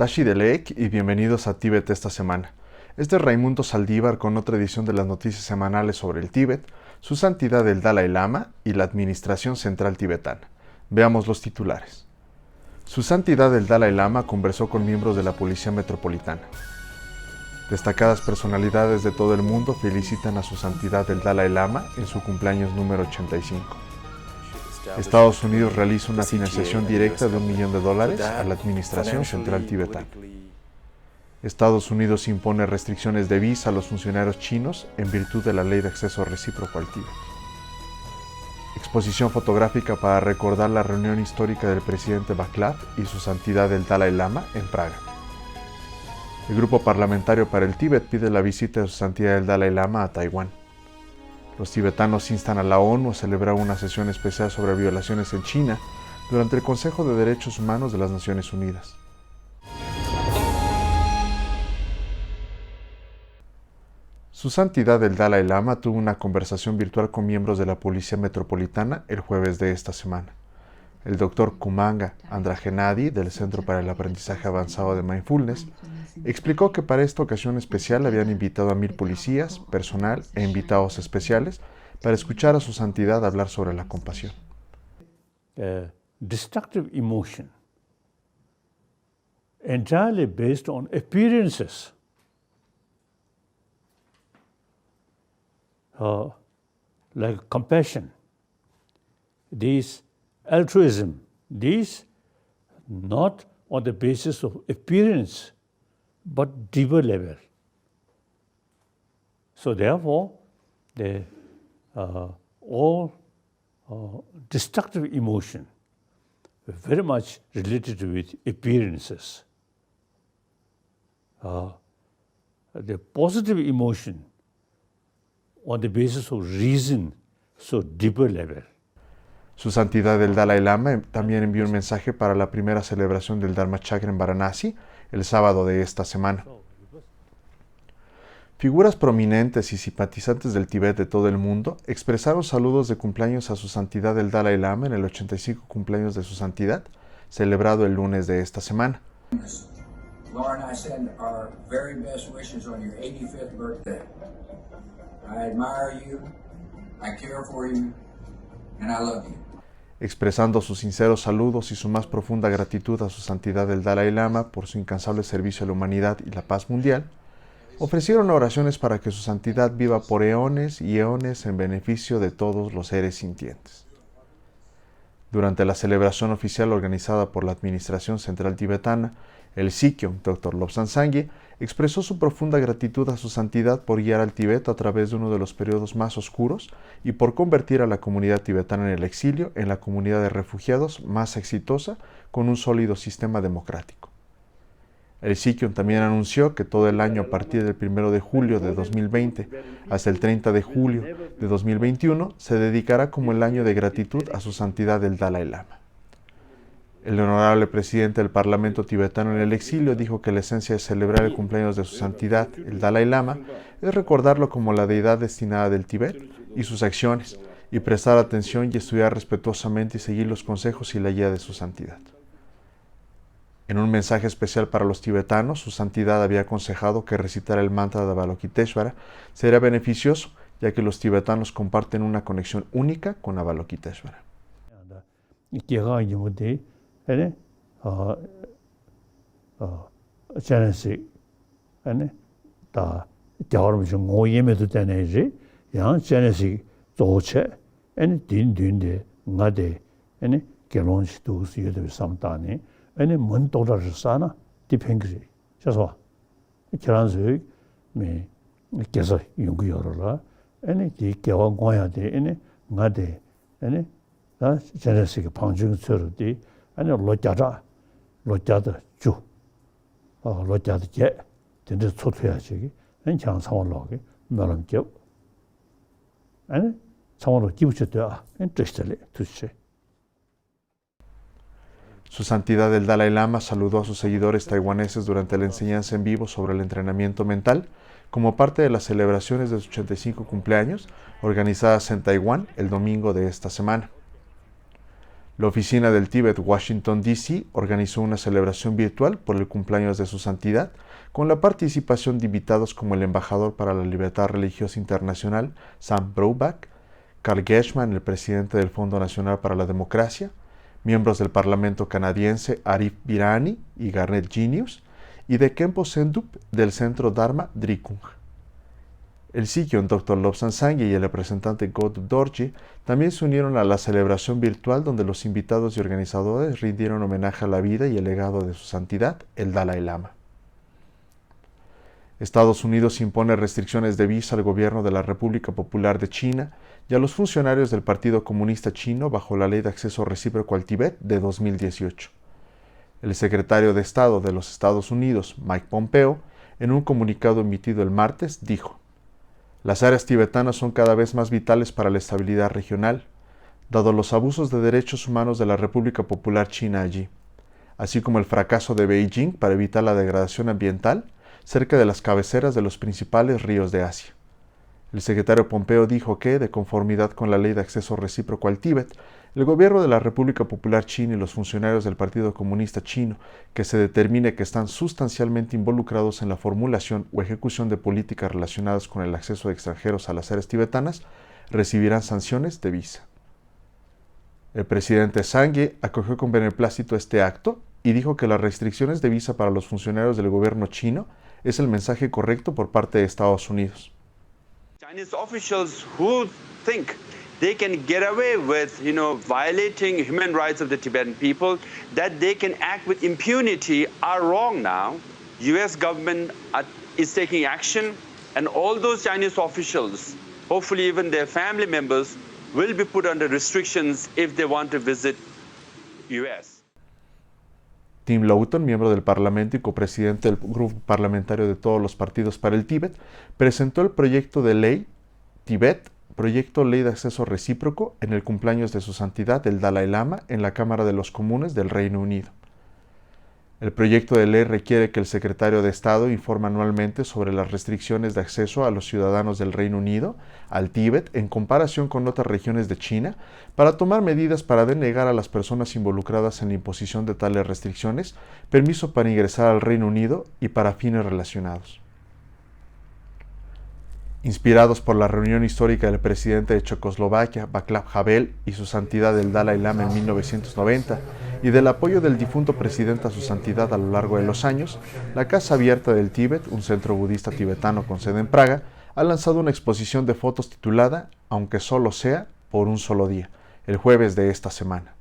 Tashi Delek y bienvenidos a Tíbet esta semana. Este es Raimundo Saldívar con otra edición de las noticias semanales sobre el Tíbet, su santidad el Dalai Lama y la Administración Central Tibetana. Veamos los titulares. Su santidad el Dalai Lama conversó con miembros de la Policía Metropolitana. Destacadas personalidades de todo el mundo felicitan a su santidad el Dalai Lama en su cumpleaños número 85. Estados Unidos realiza una financiación directa de $1 millón a la Administración Central Tibetana. Estados Unidos impone restricciones de visa a los funcionarios chinos en virtud de la Ley de Acceso Recíproco al Tíbet. Exposición fotográfica para recordar la reunión histórica del presidente Václav y su santidad el Dalai Lama en Praga. El Grupo Parlamentario para el Tíbet pide la visita de su santidad el Dalai Lama a Taiwán. Los tibetanos instan a la ONU a celebrar una sesión especial sobre violaciones en China durante el Consejo de Derechos Humanos de las Naciones Unidas. Su santidad el Dalai Lama tuvo una conversación virtual con miembros de la Policía Metropolitana el jueves de esta semana. El Dr. Kumanga Andragenadi, del Centro para el Aprendizaje Avanzado de Mindfulness, explicó que para esta ocasión especial habían invitado a 1000 policías, personal e invitados especiales para escuchar a su santidad hablar sobre la compasión. Destructive emotion, entirely based on appearances, like compassion, these altruism, these not on the basis of appearance, but deeper level. So therefore, all destructive emotion very much related with appearances. The positive emotion on the basis of reason, so deeper level. Su santidad el Dalai Lama también envió un mensaje para la primera celebración del Dharma Chakra en Varanasi el sábado de esta semana. Figuras prominentes y simpatizantes del Tíbet de todo el mundo expresaron saludos de cumpleaños a su santidad el Dalai Lama en el 85 cumpleaños de su santidad, celebrado el lunes de esta semana. Lauren, I send our very best wishes on your 85th birthday. I admire you, I care for you, and I love you. Expresando sus sinceros saludos y su más profunda gratitud a su santidad el Dalai Lama por su incansable servicio a la humanidad y la paz mundial, ofrecieron oraciones para que su santidad viva por eones y eones en beneficio de todos los seres sintientes. Durante la celebración oficial organizada por la Administración Central Tibetana, el Sikyo, Dr. Lobsang Sangye, expresó su profunda gratitud a su santidad por guiar al Tíbet a través de uno de los periodos más oscuros y por convertir a la comunidad tibetana en el exilio en la comunidad de refugiados más exitosa con un sólido sistema democrático. El Sikyo también anunció que todo el año a partir del 1 de julio de 2020 hasta el 30 de julio de 2021 se dedicará como el año de gratitud a su santidad el Dalai Lama. El honorable presidente del Parlamento tibetano en el exilio dijo que la esencia de celebrar el cumpleaños de su santidad, el Dalai Lama, es recordarlo como la deidad destinada del Tíbet y sus acciones, y prestar atención y estudiar respetuosamente y seguir los consejos y la guía de su santidad. En un mensaje especial para los tibetanos, su santidad había aconsejado que recitar el mantra de Avalokiteshvara sería beneficioso, ya que los tibetanos comparten una conexión única con Avalokiteshvara. ane chanasi ane ta gyawar mi ngo yeme du tane ri yang chanasi zoche ane din de nga de ane gelon shi du su yede samtani ane mun do ra sana dipengri jaso kiran su me 계속 연구 열어라 ane di gyawa ngoya de ane nga de ane 다 chanasi 방중 처로디 아니 로자다 주 로자다 제 근데 소투야지 괜찮은 상황로게 너랑겨 아니 상황로 기부쳤다 인트레스트를 투시. Su santidad el Dalai Lama saludó a sus seguidores taiwaneses durante la enseñanza en vivo sobre el entrenamiento mental como parte de las celebraciones de su 85 cumpleaños organizadas en Taiwán el domingo de esta semana. La oficina del Tíbet Washington, D.C. organizó una celebración virtual por el cumpleaños de su santidad, con la participación de invitados como el embajador para la libertad religiosa internacional, Sam Brownback, Carl Gershman, el presidente del Fondo Nacional para la Democracia, miembros del Parlamento canadiense Arif Virani y Garnet Genius, y de Khenpo Sendup del Centro Dharma Drikung. El Sikh Dr. Lobsang Sangye y el representante Godup Dorji también se unieron a la celebración virtual donde los invitados y organizadores rindieron homenaje a la vida y el legado de su santidad, el Dalai Lama. Estados Unidos impone restricciones de visa al gobierno de la República Popular de China y a los funcionarios del Partido Comunista Chino bajo la Ley de Acceso Recíproco al Tíbet de 2018. El secretario de Estado de los Estados Unidos, Mike Pompeo, en un comunicado emitido el martes, dijo: "Las áreas tibetanas son cada vez más vitales para la estabilidad regional, dado los abusos de derechos humanos de la República Popular China allí, así como el fracaso de Beijing para evitar la degradación ambiental cerca de las cabeceras de los principales ríos de Asia". El secretario Pompeo dijo que, de conformidad con la Ley de Acceso Recíproco al Tíbet, el gobierno de la República Popular China y los funcionarios del Partido Comunista Chino que se determine que están sustancialmente involucrados en la formulación o ejecución de políticas relacionadas con el acceso de extranjeros a las áreas tibetanas recibirán sanciones de visa. El presidente Sangye acogió con beneplácito este acto y dijo que las restricciones de visa para los funcionarios del gobierno chino es el mensaje correcto por parte de Estados Unidos. Chinese officials who think they can get away with, violating human rights of the Tibetan people, that they can act with impunity, are wrong now. U.S. government is taking action, and all those Chinese officials, hopefully even their family members, will be put under restrictions if they want to visit U.S. Tim Loughton, miembro del Parlamento y copresidente del grupo parlamentario de todos los partidos para el Tíbet, presentó el proyecto de ley Tíbet, proyecto Ley de Acceso Recíproco, en el cumpleaños de su santidad el Dalai Lama en la Cámara de los Comunes del Reino Unido. El proyecto de ley requiere que el secretario de Estado informe anualmente sobre las restricciones de acceso a los ciudadanos del Reino Unido al Tíbet en comparación con otras regiones de China, para tomar medidas para denegar a las personas involucradas en la imposición de tales restricciones permiso para ingresar al Reino Unido y para fines relacionados. Inspirados por la reunión histórica del presidente de Checoslovaquia, Václav Havel, y su santidad el Dalai Lama en 1990, y del apoyo del difunto presidente a su santidad a lo largo de los años, la Casa Abierta del Tíbet, un centro budista tibetano con sede en Praga, ha lanzado una exposición de fotos titulada "Aunque solo sea por un solo día", el jueves de esta semana.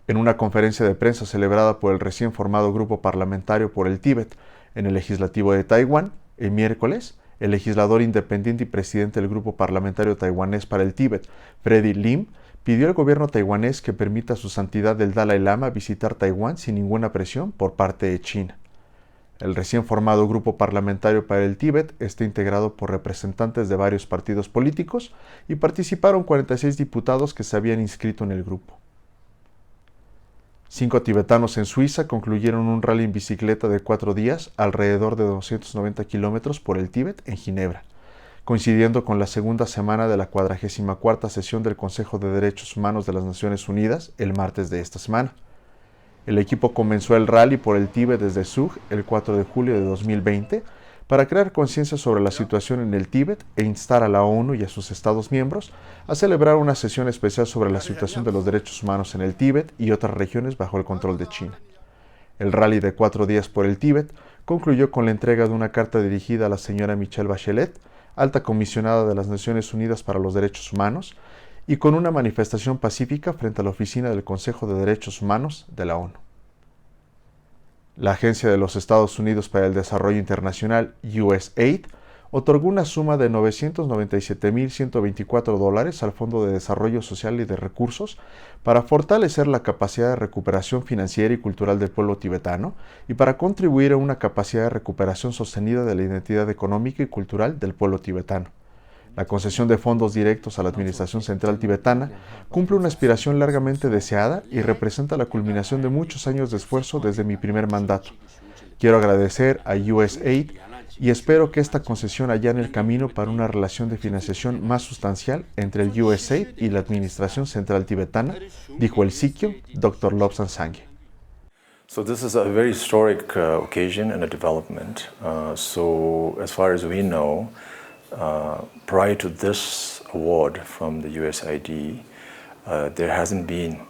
En una conferencia de prensa celebrada por el recién formado Grupo Parlamentario por el Tíbet en el Legislativo de Taiwán, el miércoles, el legislador independiente y presidente del Grupo Parlamentario Taiwanés para el Tíbet, Freddie Lim, pidió al gobierno taiwanés que permita a su santidad el Dalai Lama visitar Taiwán sin ninguna presión por parte de China. El recién formado Grupo Parlamentario para el Tíbet está integrado por representantes de varios partidos políticos y participaron 46 diputados que se habían inscrito en el grupo. 5 tibetanos en Suiza concluyeron un rally en bicicleta de 4 días alrededor de 290 kilómetros por el Tíbet en Ginebra, coincidiendo con la segunda semana de la 44ª sesión del Consejo de Derechos Humanos de las Naciones Unidas el martes de esta semana. El equipo comenzó el rally por el Tíbet desde Zug el 4 de julio de 2020 para crear conciencia sobre la situación en el Tíbet e instar a la ONU y a sus Estados miembros a celebrar una sesión especial sobre la situación de los derechos humanos en el Tíbet y otras regiones bajo el control de China. El rally de 4 días por el Tíbet concluyó con la entrega de una carta dirigida a la señora Michelle Bachelet, alta comisionada de las Naciones Unidas para los Derechos Humanos, y con una manifestación pacífica frente a la oficina del Consejo de Derechos Humanos de la ONU. La Agencia de los Estados Unidos para el Desarrollo Internacional, USAID, otorgó una suma de $997,124 al Fondo de Desarrollo Social y de Recursos para fortalecer la capacidad de recuperación financiera y cultural del pueblo tibetano y para contribuir a una capacidad de recuperación sostenida de la identidad económica y cultural del pueblo tibetano. La concesión de fondos directos a la Administración Central Tibetana cumple una aspiración largamente deseada y representa la culminación de muchos años de esfuerzo desde mi primer mandato. Quiero agradecer a USAID y espero que esta concesión allane el camino para una relación de financiación más sustancial entre el USAID y la Administración Central Tibetana, dijo el sikyo Dr. Lobsang Sangye. So this is a very historic occasion and a development. So as far as we know, prior to this award from the USAID, there hasn't been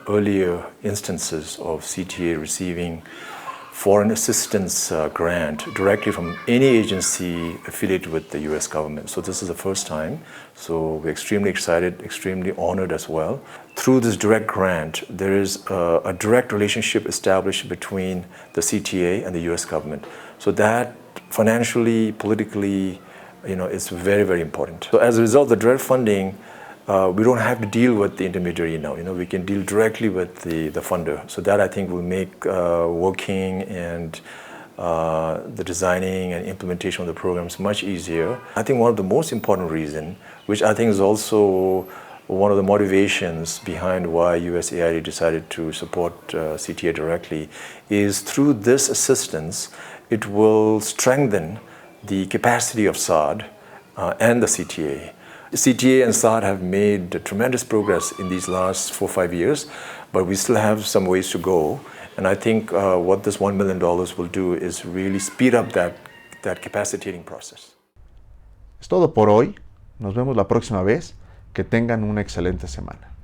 earlier instances of CTA receiving foreign assistance grant directly from any agency affiliated with the US government. So this is the first time. So we're extremely excited, extremely honored as well. Through this direct grant, there is a direct relationship established between the CTA and the US government. So that financially, politically, is very, very important. So as a result, the direct funding, we don't have to deal with the intermediary now. We can deal directly with the funder. So that I think will make working and the designing and implementation of the programs much easier. I think one of the most important reasons, which I think is also one of the motivations behind why USAID decided to support CTA directly, is through this assistance, it will strengthen the capacity of SAD and the CTA. CTA and SAD have made tremendous progress in these last 4 or 5 years, but we still have some ways to go. And I think what this $1 million will do is really speed up that capacitating process. Es todo por hoy. Nos vemos la próxima vez. Que tengan una excelente semana.